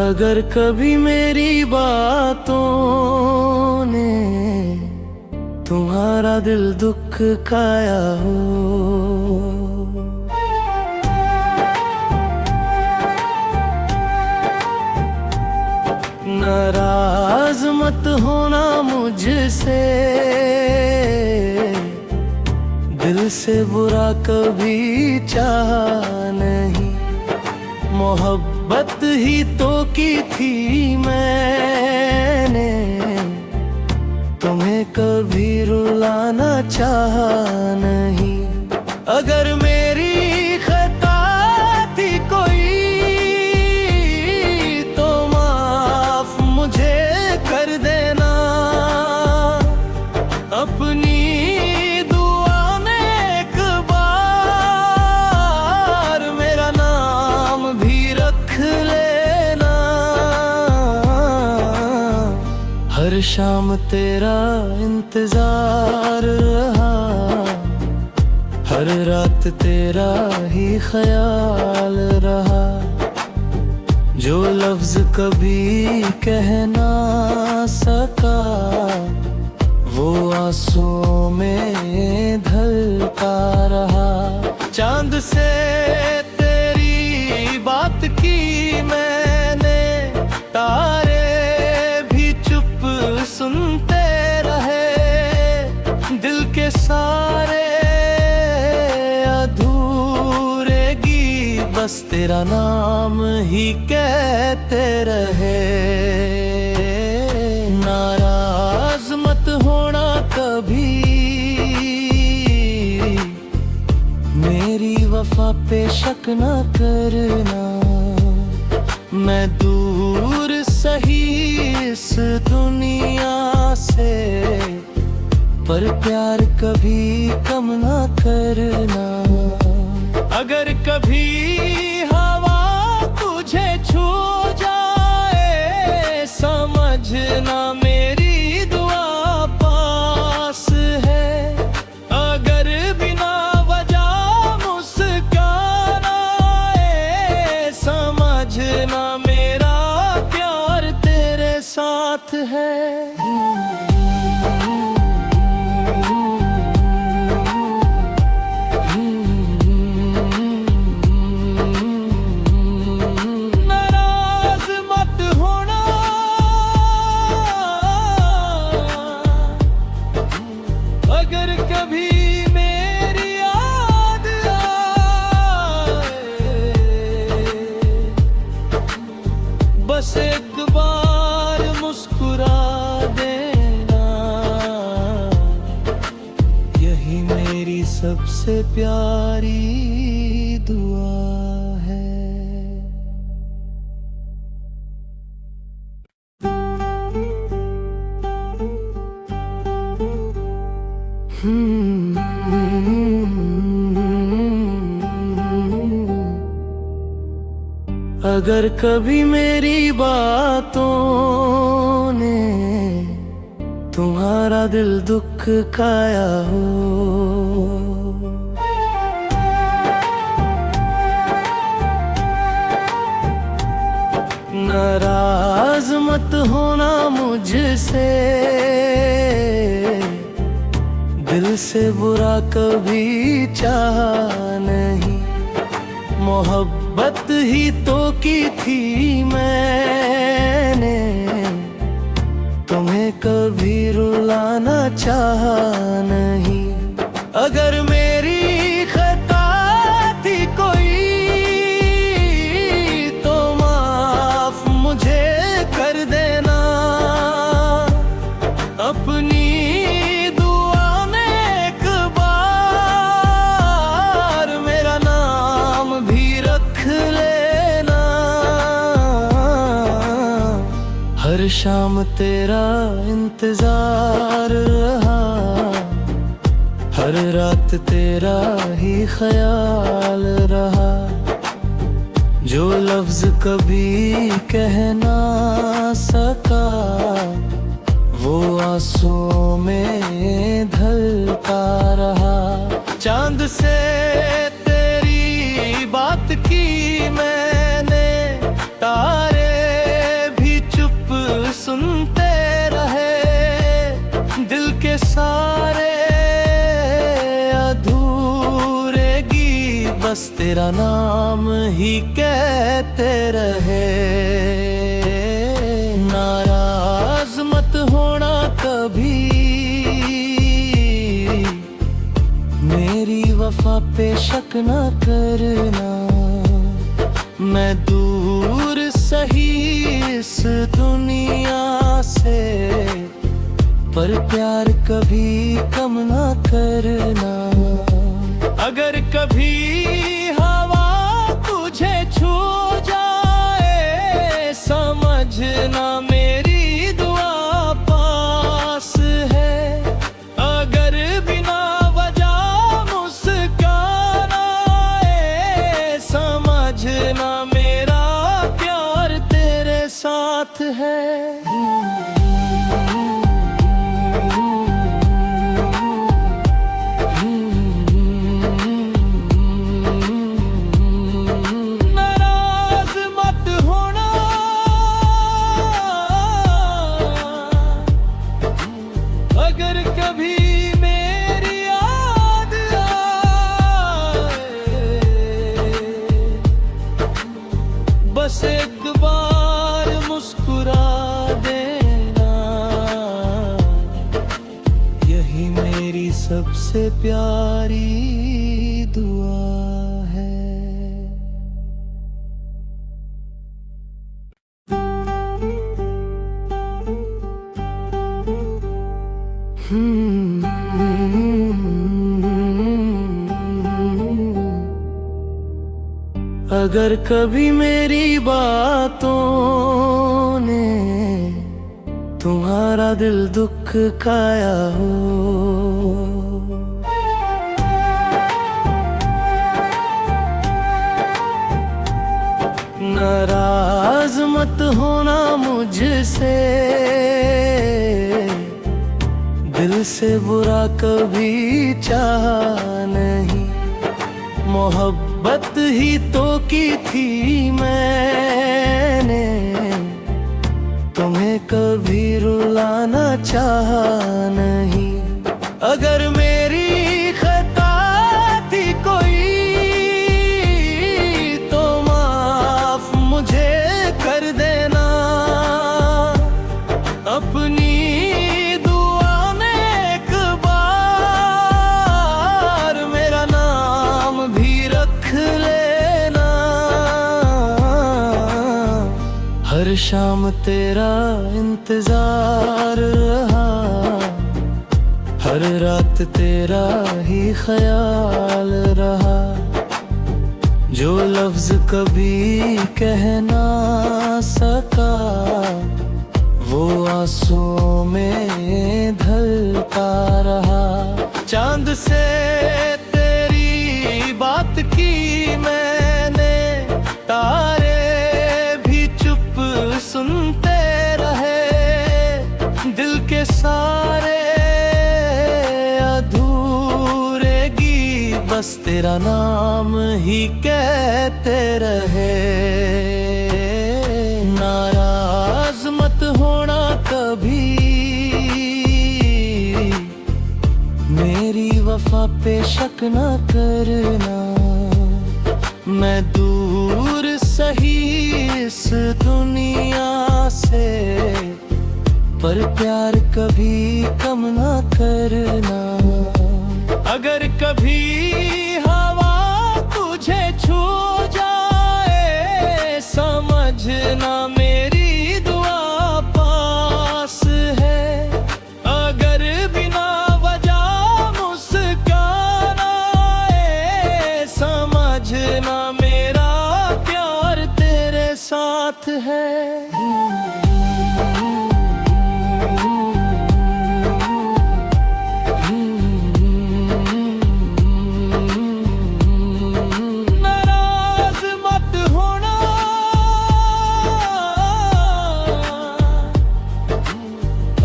अगर कभी मेरी बातों ने तुम्हारा दिल दुखाया हो, नाराज मत होना मुझसे, दिल से बुरा कभी चाहा नहीं। मोहब्बत ही तो की थी मैंने, तुम्हें कभी रुलाना चाहा नहीं। अगर मेरी खता थी कोई तो माफ मुझे कर देना, अपनी हर शाम तेरा इंतजार रहा, हर रात तेरा ही ख्याल रहा। जो लफ्ज कभी कह ना सका वो आंसुओं में ढलता रहा। चांद से तेरी बात की मैंने, तारे सुनते रहे, दिल के सारे अधूरे गीत बस तेरा नाम ही कहते रहे। नाराज मत होना कभी, मेरी वफा पे शक न करना। मैं दूर सही इस दुनिया से, पर प्यार कभी कम ना करना। अगर कभी हवा तुझे छू जाए, समझना मेरी दुआ पास है। अगर बिना वजह मुस्कान आए, समझना मेरा प्यार तेरे साथ है। नाराज मत होना, अगर कभी मेरी याद आए, बस एक बार मुस्कुरा देना, यही मेरी सबसे प्यारी दुआ है। अगर कभी मेरी बातों ने तुम्हारा दिल दुखाया हो, नाराज मत होना मुझसे, दिल से बुरा कभी चाहा नहीं। मोहब्बत ही तो की थी मैंने, तुम्हें कभी रुलाना चाहा नहीं। अगर मेरी खता थी कोई तो माफ मुझे कर देना, अपनी हर शाम तेरा इंतजार रहा, हर रात तेरा ही ख्याल रहा। जो लफ्ज कभी कह ना सका वो आंसुओं में ढलता रहा। बस तेरा नाम ही कहते रहे। नाराज मत होना कभी, मेरी वफा पे शक न करना। मैं दूर सही इस दुनिया से, पर प्यार कभी कम न करना। अगर कभी हवा तुझे छू जाए, समझना मेरी दुआ पास है। अगर बिना वजह मुस्कान आए, समझना मेरा प्यार तेरे साथ है। अगर कभी मेरी याद आए, बस एक बार मुस्कुरा देना। यही मेरी सबसे प्यारी दुआ है। अगर कभी मेरी बातों ने तुम्हारा दिल दुख खाया हो, नाराज मत होना मुझसे। दिल से बुरा कभी चाहा नहीं, मोहब्बत ही तो की थी मैंने। तुम्हें कभी रुलाना चाहा नहीं। अगर मेरी खता थी कोई, तो माफ मुझे कर देना। अपनी हर शाम तेरा इंतजार रहा, हर रात तेरा ही ख्याल रहा। जो लफ्ज कभी कह ना सका, वो आंसुओं में ढलता रहा। चांद से तेरी बात की मैंने, तारे सुनते रहे। दिल के सारे अधूरे गीत बस तेरा नाम ही कहते रहे। नाराज मत होना कभी, मेरी वफा पे शक न करना। मैं दूर सही इस दुनिया से, पर प्यार कभी कम न करना। अगर कभी हवा तुझे छू जाए, समझना मेरी दुआ पास है। अगर बिना वजह मुस्कान आए, समझना मेरा प्यार तेरे साथ है।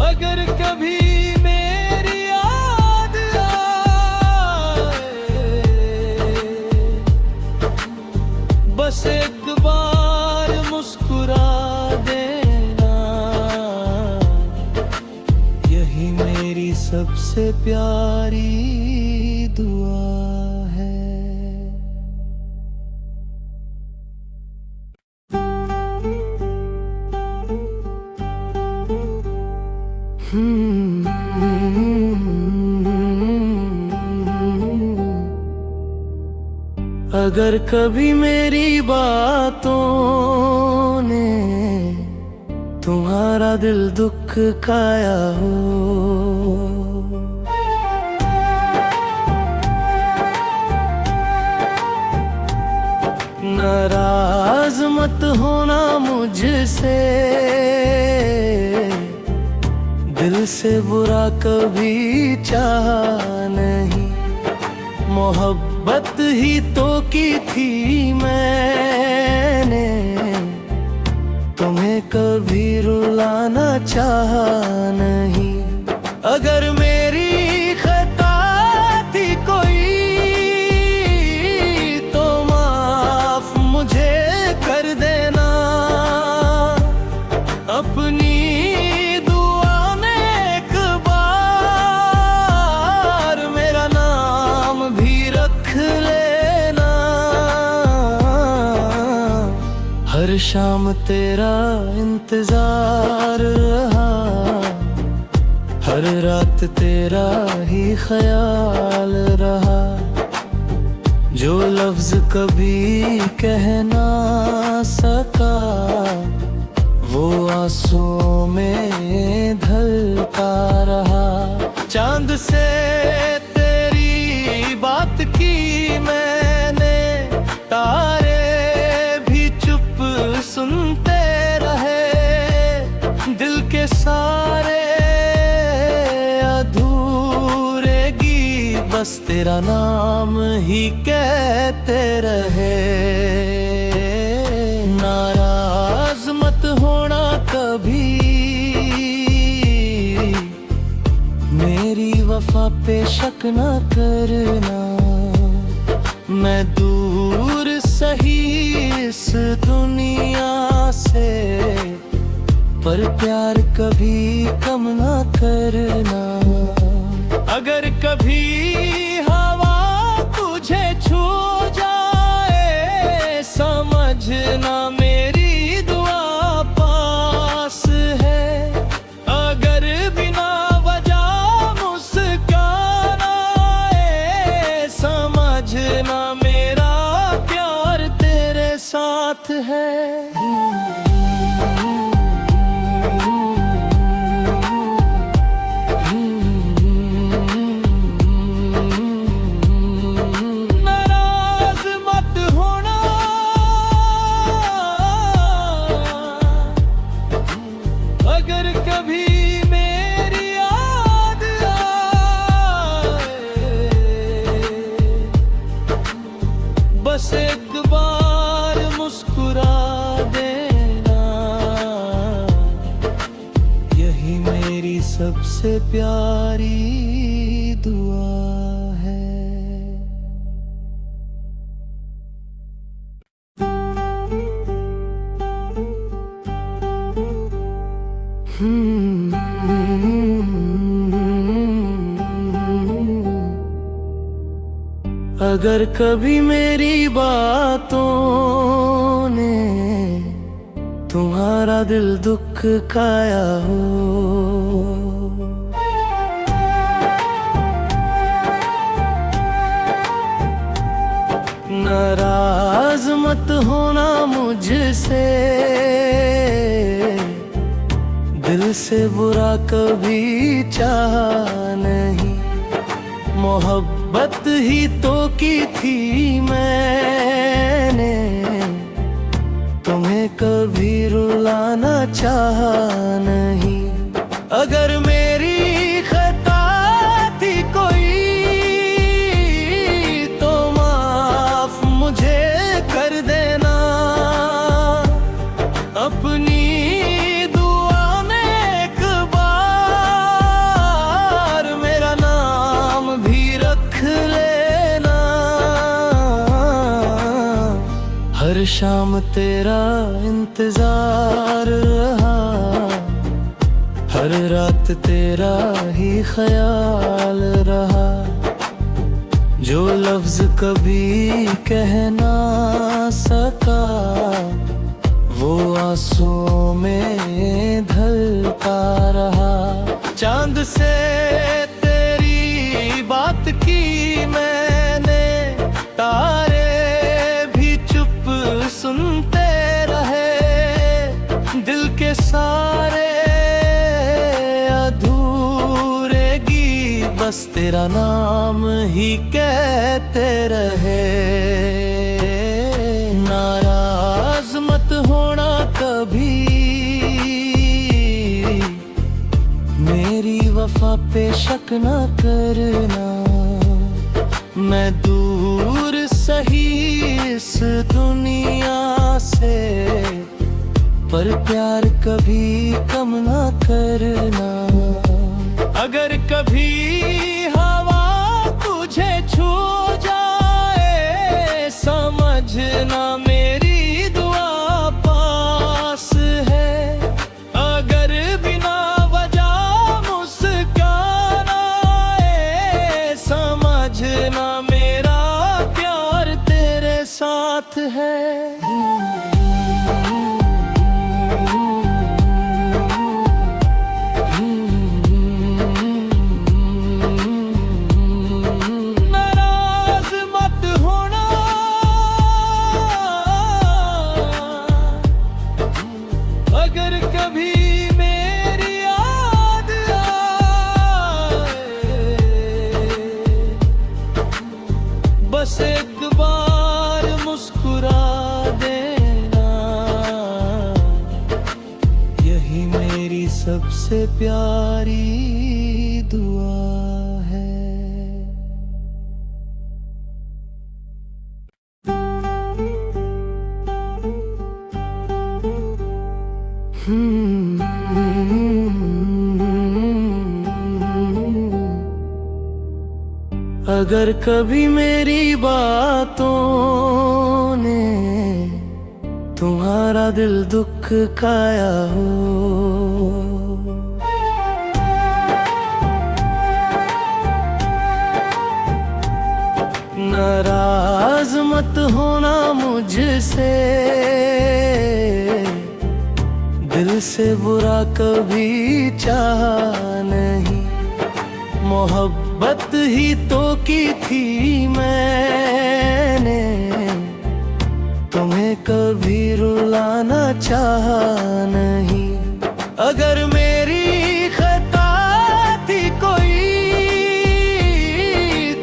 अगर कभी मेरी याद आए, बस एक बार मुस्कुरा देना। यही मेरी सबसे प्यारी दुआ है। अगर कभी मेरी बातों ने तुम्हारा दिल दुखाया हो, नाराज मत होना मुझसे, दिल से बुरा कभी चाहा नहीं। मोहब्बत ही तो की थी मैंने, तुम्हें कभी रुलाना चाहा नहीं। अगर मेरी खता थी कोई तो माफ मुझे कर देना, अपनी हर शाम तेरा इंतजार रहा, हर रात तेरा ही ख्याल रहा। जो लफ्ज कभी कह ना सका वो आंसुओं में ढलता रहा। चांद से तेरी बात की मैंने, तारे सुनते रहे, दिल के सारे अधूरे गीत बस तेरा नाम ही कहते रहे। नाराज मत होना कभी, मेरी वफा पे शक न करना। मैं दूर सही इस दुनिया से, पर प्यार कभी कम ना करना। अगर कभी हवा तुझे छू जाए, समझना मेरी दुआ पास है। अगर बिना वजह मुस्कान आए, समझना मेरा प्यार तेरे साथ है। नाराज मत होना, अगर कभी मेरी याद आए, बस एक बार मुस्कुरा देना, यही मेरी सबसे प्यारी दुआ है। अगर कभी मेरी बातों ने तुम्हारा दिल दुखाया हो, नाराज मत होना मुझसे, दिल से बुरा कभी चाहा नहीं। मोहब्बत ही तो की थी मैंने, तुम्हें कभी रुलाना चाहा नहीं। अगर मेरी खता थी कोई तो माफ मुझे कर देना, अपनी हर शाम तेरा इंतजार रहा, हर रात तेरा ही ख्याल रहा। जो लफ्ज कभी कह ना सका वो आंसुओं में ढलता रहा। चांद से तेरी बात की मैंने, तारे भी चुप सुनते रहे। दिल के सारे अधूरे गीत बस तेरा नाम ही कहते रहे। नाराज मत होना कभी, मेरी वफा पे शक न करना। मैं दूर सही इस दुनिया से, पर प्यार कभी कम न करना। अगर कभी हवा तुझे छू जाए, समझना मेरी दुआ पास है। अगर बिना वजह मुस्कान आए, समझना मेरा प्यार तेरे साथ है। अगर कभी मेरी याद आए, बस एक बार मुस्कुरा देना। यही मेरी सबसे प्यारी दुआ है। अगर कभी मेरी बातों ने तुम्हारा दिल दुखाया हो, नाराज मत होना मुझसे। दिल से बुरा कभी चाहा नहीं, मोहब्बत ही तो की थी मैंने। तुम्हें कभी रुलाना चाहा नहीं। अगर मेरी खता थी कोई,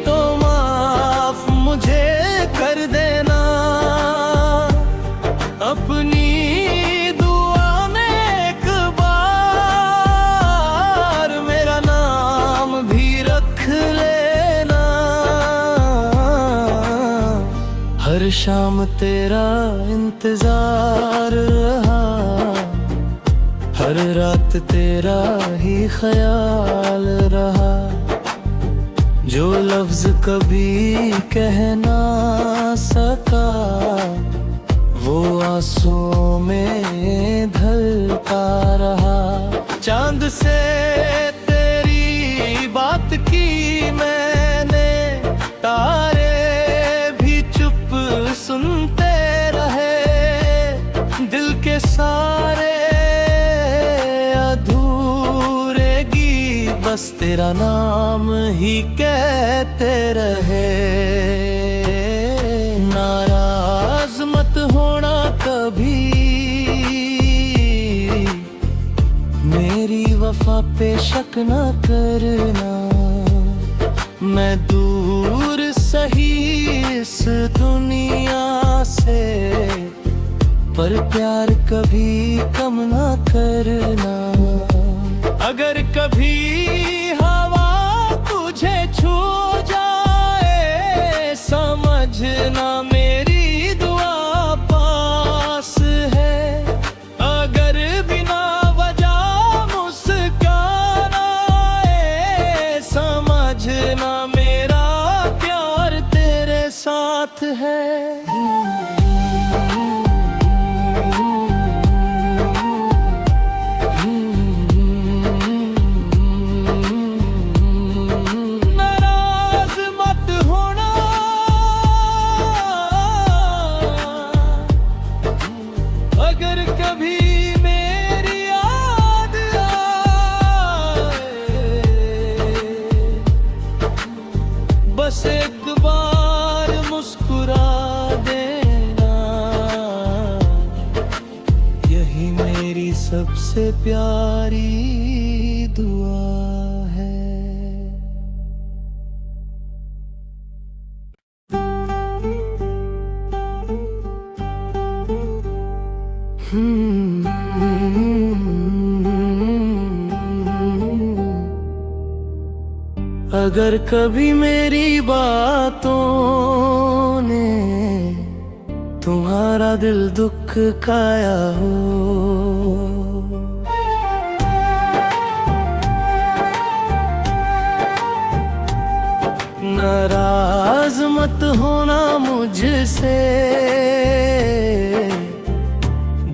तो माफ मुझे कर देना। अपनी हर शाम तेरा इंतजार रहा, हर रात तेरा ही ख्याल रहा। जो लफ्ज कभी कह ना सका, वो आंसुओं में ढलता रहा। चांद से तेरी बात की मैंने, तारे सुनते रहे। दिल के सारे अधूरे गीत बस तेरा नाम ही कहते रहे। नाराज मत होना कभी, मेरी वफा पे शक न करना। मैं दूर सही इस दुनिया से, पर प्यार कभी कम न करना। अगर कभी हवा तुझे छू जाए, समझना मेरी दुआ पास है। अगर बिना वजह मुस्कान आए, समझना मेरा प्यार तेरे साथ है। नाराज मत होना, अगर कभी मेरी याद आए, प्यारी दुआ है। अगर कभी मेरी बातों ने तुम्हारा दिल दुखाया हो, नाराज मत होना मुझसे,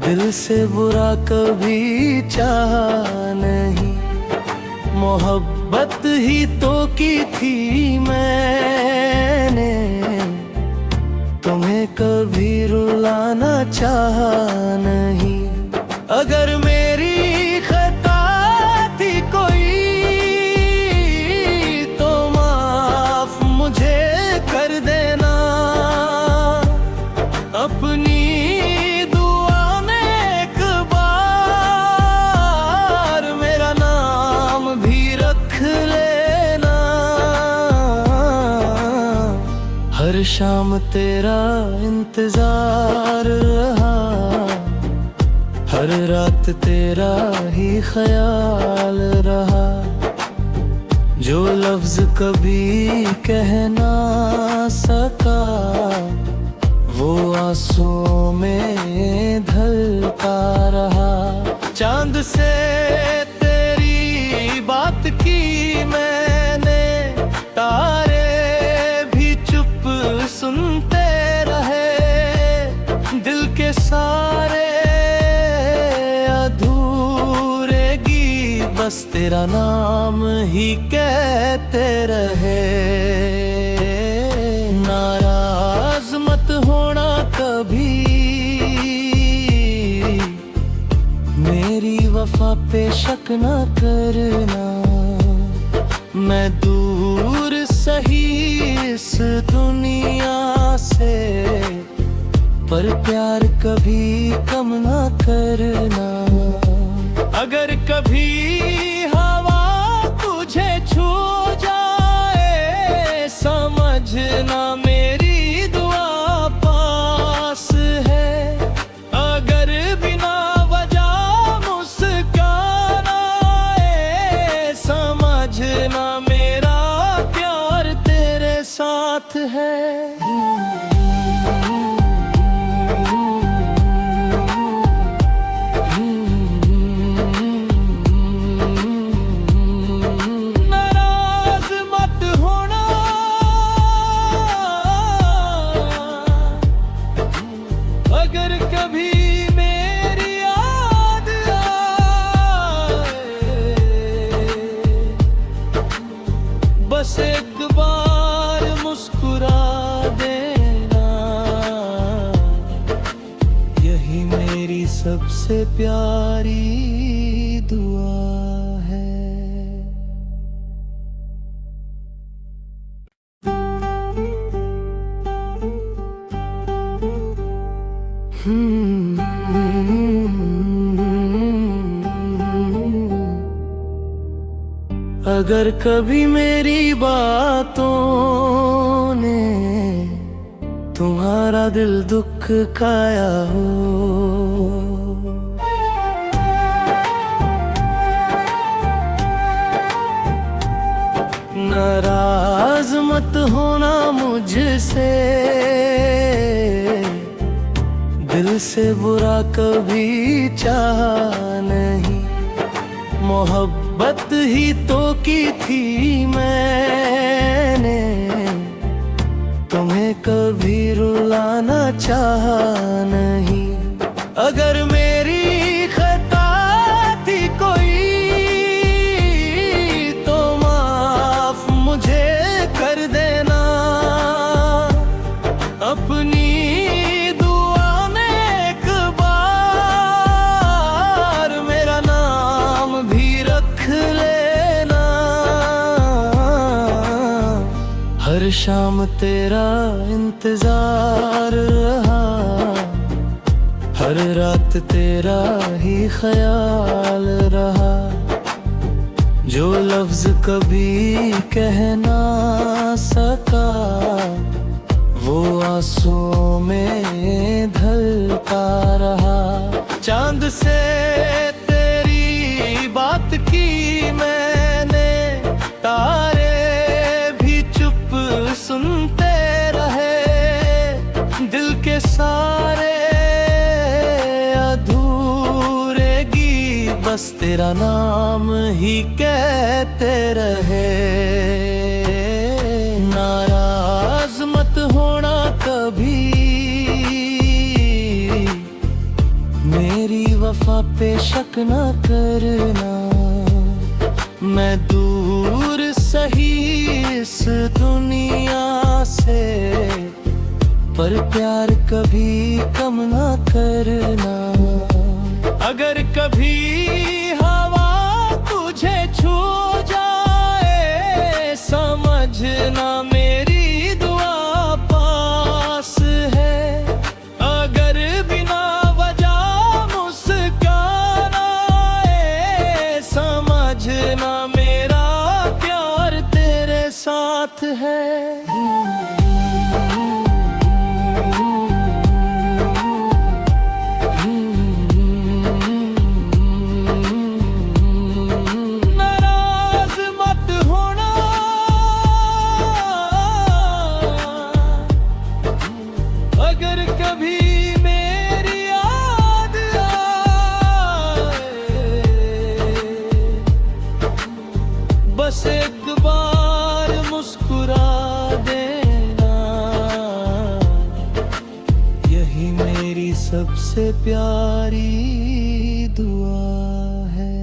दिल से बुरा कभी चाहा नहीं। मोहब्बत ही तो की थी मैंने, तुम्हें कभी रुलाना चाहा नहीं। अगर मेरी खता थी कोई तो माफ मुझे कर देना। अपनी हर शाम तेरा इंतजार रहा, हर रात तेरा ही ख्याल रहा। जो लफ्ज कभी कह ना सका वो आंसुओं में ढलता रहा। चांद से तेरी बात की मैंने, तारे सुनते रहे। दिल के सारे अधूरे गीत बस तेरा नाम ही कहते रहे। नाराज मत होना कभी, मेरी वफा पे शक न करना। मैं दूर सही इस दुनिया से, पर प्यार कभी कम ना करना। अगर कभी हवा तुझे छू जाए, समझना मेरी दुआ पास है। अगर बिना वजह मुस्कान आए, समझना मेरा प्यार तेरे साथ है। नाराज मत होना, अगर कभी मेरी याद आए, बस एक बार मुस्कुरा देना। यही मेरी सबसे प्यारी दुआ है। अगर कभी मेरी बातों ने तुम्हारा दिल दुखाया हो, नाराज मत होना मुझसे, दिल से बुरा कभी चाहा नहीं। मोहब्बत ही तो की थी मैंने, तुम्हें कभी रुलाना चाहा नहीं। अगर मेरी खता थी कोई तो माफ मुझे कर देना। अपनी हर शाम तेरा इंतजार रहा, हर रात तेरा ही ख्याल रहा, जो लफ्ज कभी कह ना सका वो आंसुओं में ढलता रहा। चांद से तेरी बात की मैंने, तारे भी चुप सुनते रहे, दिल के सारे अधूरे गीत बस तेरा नाम ही कहते रहे। नाराज मत होना कभी, मेरी वफा पे शक न करना। मैं दूर सही इस दुनिया से, पर प्यार कभी कम न करना। अगर कभी हवा तुझे छू जाए, समझना मेरी दुआ पास है। अगर बिना वजह मुस्कान आए, समझना मेरा प्यार तेरे साथ है। अगर कभी मेरी याद आए, बस एक बार मुस्कुरा देना, यही मेरी सबसे प्यारी दुआ है।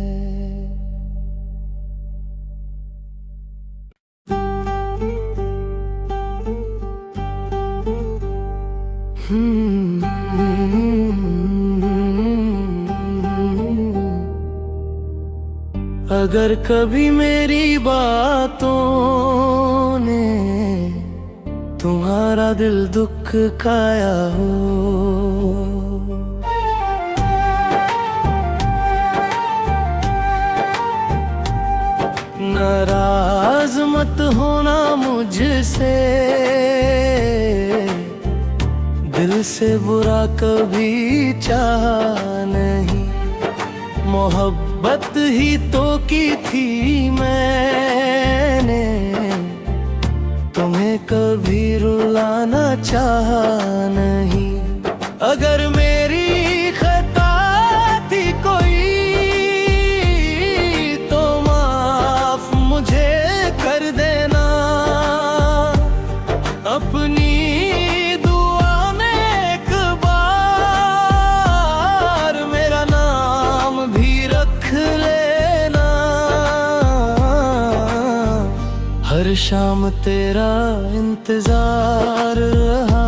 अगर कभी मेरी बातों ने तुम्हारा दिल दुख खाया हो, नाराज मत होना मुझसे, दिल से बुरा कभी चाहा नहीं। मोहब्बत ही तो की थी मैंने, तुम्हें कभी रुलाना चाहा नहीं। अगर मेरी खता थी कोई तो माफ मुझे कर देना, अपनी हर शाम तेरा इंतजार रहा,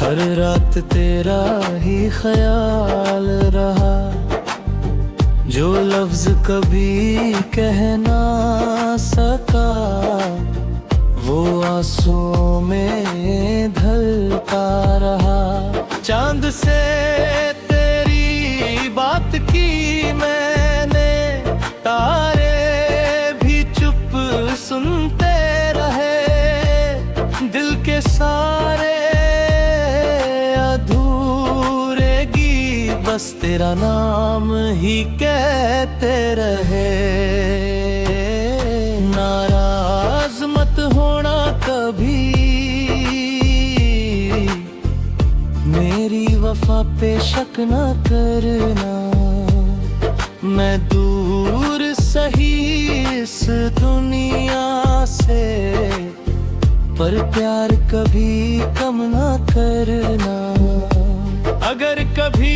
हर रात तेरा ही ख्याल रहा, जो लफ्ज कभी कह ना सका वो आंसुओं में ढलता रहा। चांद से तेरी बात की मैंने, तारे सुनते रहे, दिल के सारे अधूरे गीत बस तेरा नाम ही कहते रहे। नाराज मत होना कभी, मेरी वफा पे शक न करना। मैं दूर सही इस दुनिया से, पर प्यार कभी कम न करना। अगर कभी